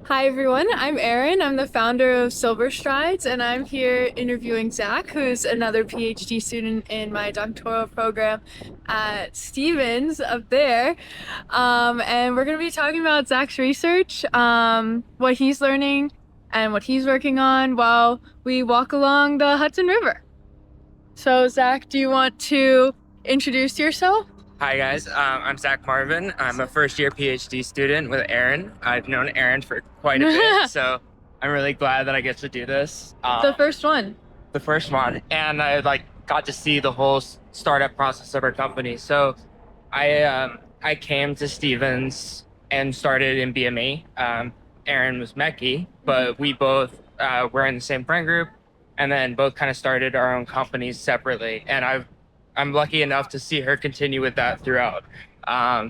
Hi everyone, I'm Erin. I'm the founder of SilverStrides, and I'm here interviewing Zach, who's another PhD student in my doctoral program at Stevens up there. And we're going to be talking about Zach's research, what he's learning, and what he's working on while we walk along the Hudson River. So, Zach, do you want to introduce yourself? Hi guys, I'm Zack Marvin. I'm a first year PhD student with Erin. I've known Erin for quite a bit, so I'm really glad that I get to do this. The first one. The first one, and I got to see the whole startup process of our company. So I came to Stevens and started in BME. Erin was Mechie, but we both were in the same friend group, and then both kind of started our own companies separately. And I'm lucky enough to see her continue with that throughout.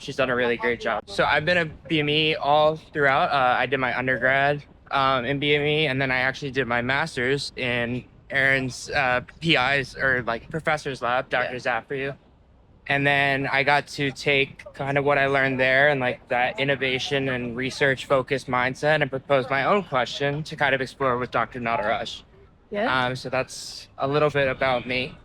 She's done a really great job. So I've been a BME all throughout. I did my undergrad in BME, and then I actually did my master's in Erin's PI's or like professor's lab, Dr. Zafriou. And then I got to take kind of what I learned there and like that innovation and research focused mindset and propose my own question to kind of explore with Dr. Nataraj. Yeah. So that's a little bit about me.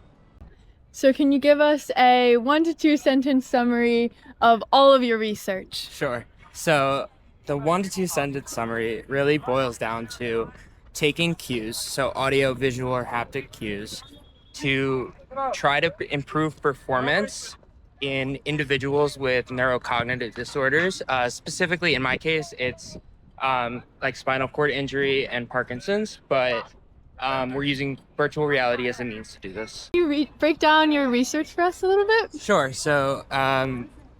So can you give us a 1 to 2 sentence summary of all of your research? Sure. So the 1 to 2 sentence summary really boils down to taking cues, so audio, visual, or haptic cues, to try to improve performance in individuals with neurocognitive disorders. Specifically, in my case, it's like spinal cord injury and Parkinson's, but we're using virtual reality as a means to do this. Can you break down your research for us a little bit? Sure. So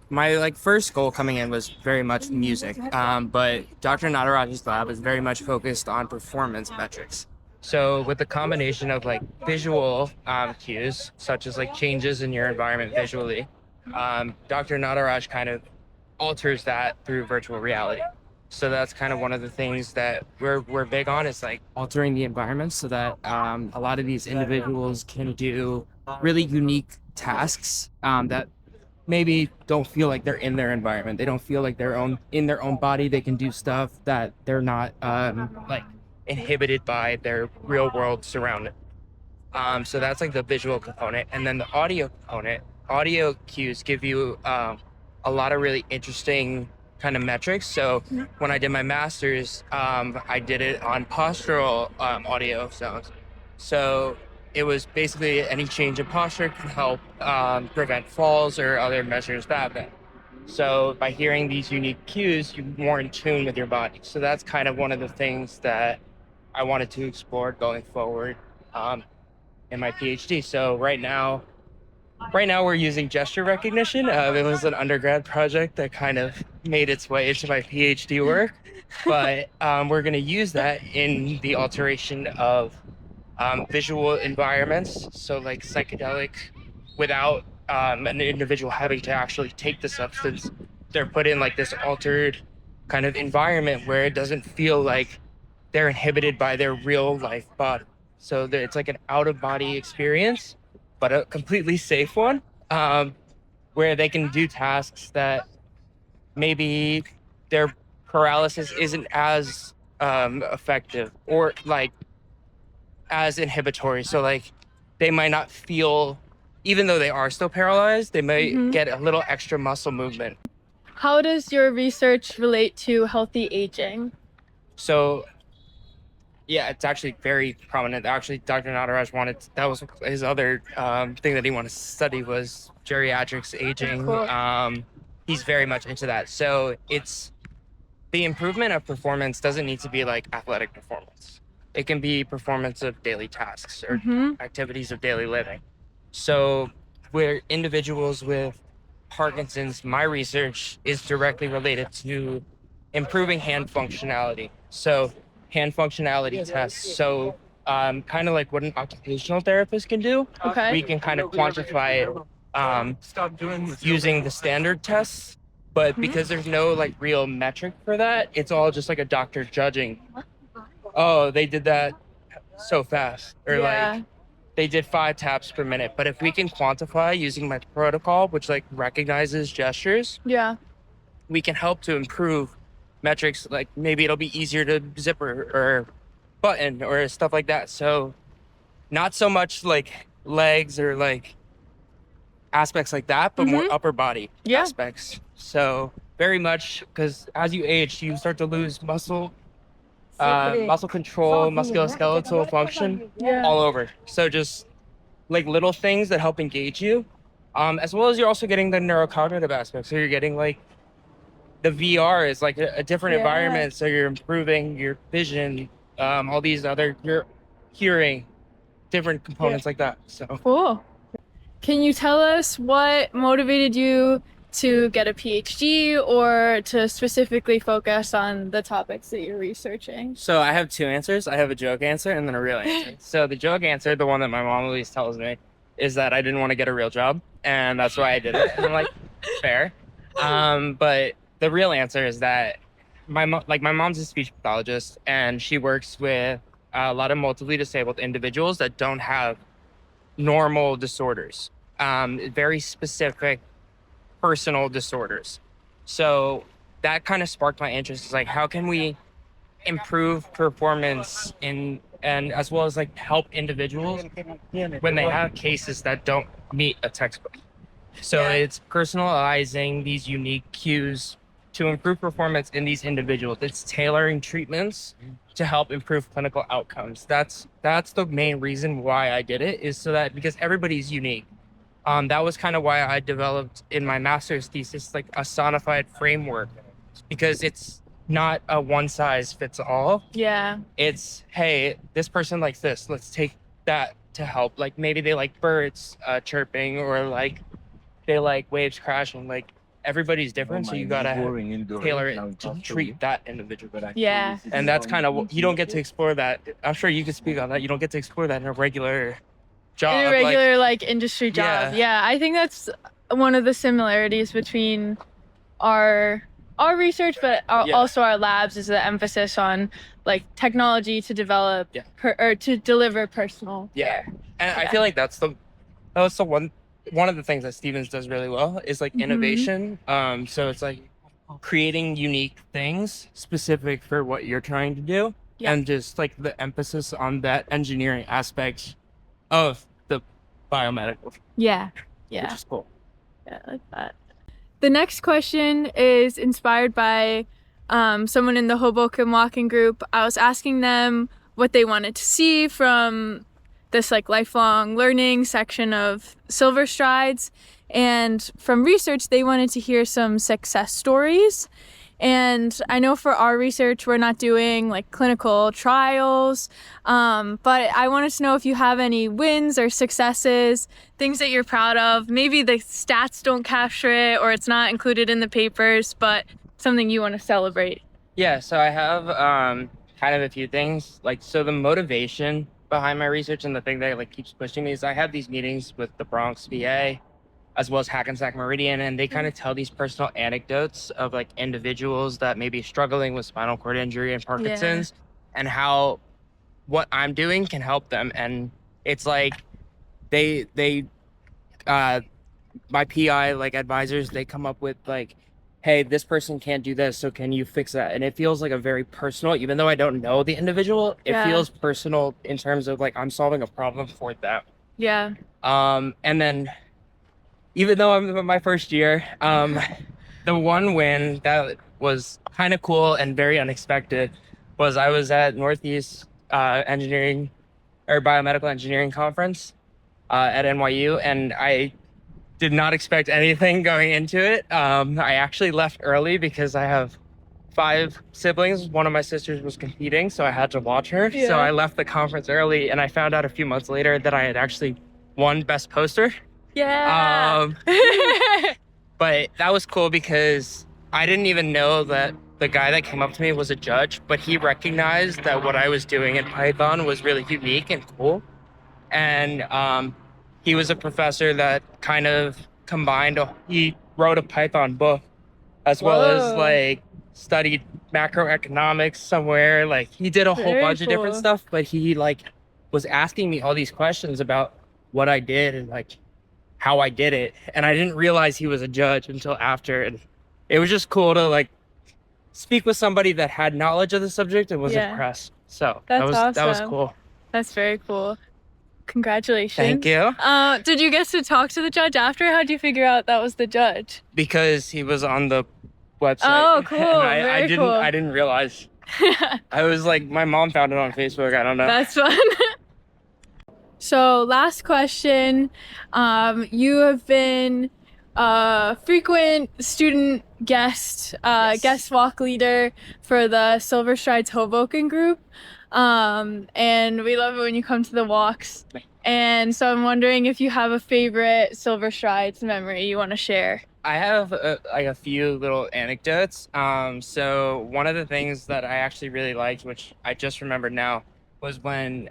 my first goal coming in was very much music, but Dr. Nataraj's lab is very much focused on performance metrics. So with the combination of like visual cues, such as like changes in your environment visually, Dr. Nataraj kind of alters that through virtual reality. So that's kind of one of the things that we're big on is like altering the environment so that a lot of these individuals can do really unique tasks that maybe don't feel like they're in their environment. They don't feel like in their own body. They can do stuff that they're not like inhibited by their real world surrounding. So that's like the visual component, and then the audio component. Audio cues give you a lot of really interesting kind of metrics. So when I did my master's, I did it on postural audio sounds. So it was basically any change in posture can help prevent falls or other measures that happen. So by hearing these unique cues, you're more in tune with your body. So that's kind of one of the things that I wanted to explore going forward in my PhD. So right now we're using gesture recognition. It was an undergrad project that kind of made its way into my PhD work, but we're going to use that in the alteration of visual environments. So like psychedelic, without an individual having to actually take the substance, they're put in like this altered kind of environment where it doesn't feel like they're inhibited by their real life body. So that it's like an out of body experience, but a completely safe one, where they can do tasks that maybe their paralysis isn't as effective or like as inhibitory. So like they might not feel, even though they are still paralyzed, they might get a little extra muscle movement. How does your research relate to healthy aging? So yeah, it's actually very prominent. Actually, Dr. Nataraj that was his other thing that he wanted to study was geriatrics aging. Cool. He's very much into that. So it's the improvement of performance doesn't need to be like athletic performance. It can be performance of daily tasks or activities of daily living. So where individuals with Parkinson's, my research is directly related to improving hand functionality. So hand functionality tests. So kind of like what an occupational therapist can do. Okay. We can kind of quantify it using the standard tests. But because there's no like real metric for that, it's all just like a doctor judging. Oh, they did that so fast. Or like they did 5 taps per minute. But if we can quantify using my protocol, which like recognizes gestures, Yeah. we can help to improve metrics, like maybe it'll be easier to zipper or button or stuff like that. So not so much like legs or like aspects like that, but more Mm-hmm. upper body Yeah. aspects. So very much because as you age, you start to lose muscle control, musculoskeletal function Yeah. all over. So just like little things that help engage you, as well as you're also getting the neurocognitive aspect. So you're getting like the VR is like a different Yeah. environment. So you're improving your vision, all these other, your hearing, different components like that. So Cool. Can you tell us what motivated you to get a PhD or to specifically focus on the topics that you're researching? So I have two answers. I have a joke answer and then a real answer. So the joke answer, the one that my mom always tells me, is that I didn't want to get a real job, and that's why I did it. And I'm like, fair. But the real answer is that my mom's a speech pathologist, and she works with a lot of multiply disabled individuals that don't have normal disorders, very specific personal disorders. So that kind of sparked my interest. Is like, how can we improve performance in and as well as like help individuals when they have cases that don't meet a textbook. So Yeah. it's personalizing these unique cues to improve performance in these individuals. It's tailoring treatments to help improve clinical outcomes. That's the main reason why I did it, is so that because everybody's unique. That was kind of why I developed in my master's thesis like a sonified framework, because it's not a one size fits all. Yeah. It's, hey, this person likes this. Let's take that to help. Like maybe they like birds chirping, or like they like waves crashing. Like everybody's different, so you gotta tailor it to treat that individual. Yeah. And that's kind of, you don't get to explore that. I'm sure you could speak on that. You don't get to explore that in a regular job. In a regular like industry job. Yeah. Yeah, I think that's one of the similarities between our research, but Yeah. also our labs, is the emphasis on like technology to develop Yeah. or to deliver personal Yeah. care. And I Yeah. feel like that's the one of the things that Stevens does really well is like Mhm. innovation. So it's like creating unique things specific for what you're trying to do, Yeah. and just like the emphasis on that engineering aspect of the biomedical, Yeah. which Yeah. is cool. Yeah, I like that. The next question is inspired by someone in the Hoboken walking group. I was asking them what they wanted to see from this like lifelong learning section of SilverStrides, and from research they wanted to hear some success stories. And I know for our research we're not doing like clinical trials, but I wanted to know if you have any wins or successes, things that you're proud of. Maybe the stats don't capture it or it's not included in the papers, but something you want to celebrate. Yeah, so I have kind of a few things. Like, so the motivation behind my research and the thing that like keeps pushing me is I have these meetings with the Bronx VA as well as Hackensack Meridian, and they kind of tell these personal anecdotes of like individuals that may be struggling with spinal cord injury and Parkinson's, and how what I'm doing can help them. And it's like they my PI like advisors, they come up with like, hey, this person can't do this, so can you fix that? And it feels like a very personal, even though I don't know the individual, it Yeah. feels personal in terms of like I'm solving a problem for them. Yeah. And then even though I'm in my first year, the one win that was kind of cool and very unexpected was I was at Northeast Engineering or Biomedical Engineering Conference at NYU, and I did not expect anything going into it. I actually left early because I have 5 siblings. One of my sisters was competing, so I had to watch her. Yeah. So I left the conference early, and I found out a few months later that I had actually won Best Poster. Yeah. But that was cool because I didn't even know that the guy that came up to me was a judge, but he recognized that what I was doing in Python was really unique and cool. And he was a professor that kind of combined, he wrote a Python book as well as Whoa. like studied macroeconomics somewhere. Like he did a whole Very bunch of different cool. stuff, but he like was asking me all these questions about what I did and like how I did it. And I didn't realize he was a judge until after. And it was just cool to like speak with somebody that had knowledge of the subject and was Yeah. impressed. So That's that was awesome. cool. That's very cool. Congratulations. Thank you. Did you get to talk to the judge after? How did you figure out that was the judge? Because he was on the website. Oh, cool. And Very cool. I didn't realize. I was like, my mom found it on Facebook. I don't know. That's fun. So last question. You have been a frequent student guest, Yes. guest walk leader for the SilverStrides Hoboken group. And we love it when you come to the walks. And so I'm wondering if you have a favorite SilverStrides memory you want to share. I have like a few little anecdotes. So one of the things that I actually really liked, which I just remembered now, was when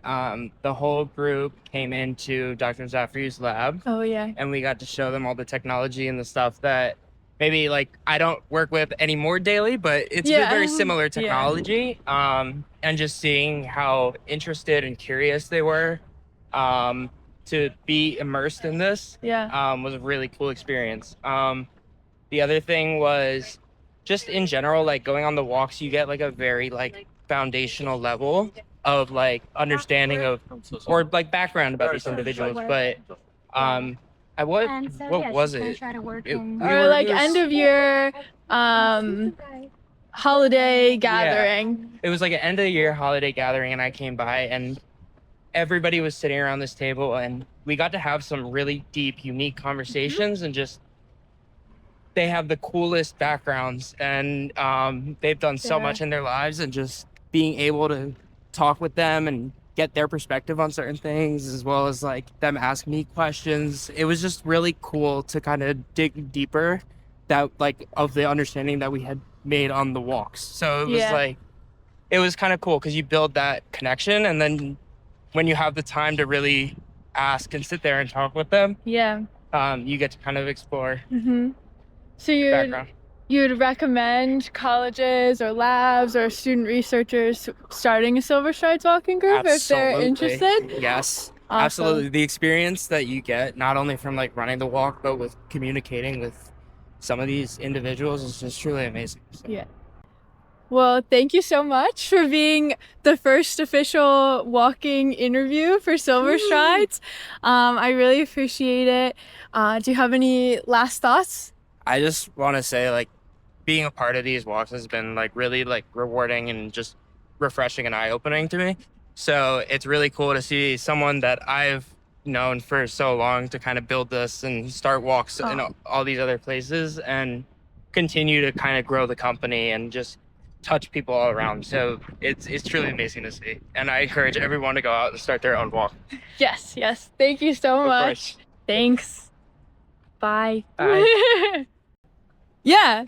the whole group came into Dr. Zaffrey's lab, Oh yeah. and we got to show them all the technology and the stuff that maybe like I don't work with anymore daily, but it's Yeah. very similar Yeah. technology. And just seeing how interested and curious they were to be immersed in this Yeah. was a really cool experience. The other thing was just in general, like going on the walks, you get like a very like foundational level of like understanding of or like background about these individuals. But what was it? We Or were- like it was- end of year holiday gathering. It was like an end of the year holiday gathering, and I came by and everybody was sitting around this table, and we got to have some really deep, unique conversations, and just they have the coolest backgrounds, and they've done so Yeah. much in their lives, and just being able to talk with them and get their perspective on certain things, as well as like them ask me questions. It was just really cool to kind of dig deeper that like of the understanding that we had made on the walks. So it was Yeah. like, it was kind of cool because you build that connection, and then when you have the time to really ask and sit there and talk with them, Yeah. you get to kind of explore Mm-hmm. So background. you'd recommend colleges or labs or student researchers starting a SilverStrides walking group if they're Absolutely. interested? Yes, Awesome. absolutely. The experience that you get, not only from like running the walk, but with communicating with some of these individuals, is just truly amazing. So, Yeah. Well, thank you so much for being the first official walking interview for SilverStrides. I really appreciate it. Do you have any last thoughts? I just want to say, like, being a part of these walks has been like really like rewarding and just refreshing and eye-opening to me. So it's really cool to see someone that I've known for so long to kind of build this and start walks in all these other places and continue to kind of grow the company and just touch people all around. So it's truly amazing to see, and I encourage everyone to go out and start their own walk. Yes, yes. Thank you so Of much. course. Thanks. Bye. Bye. Yeah.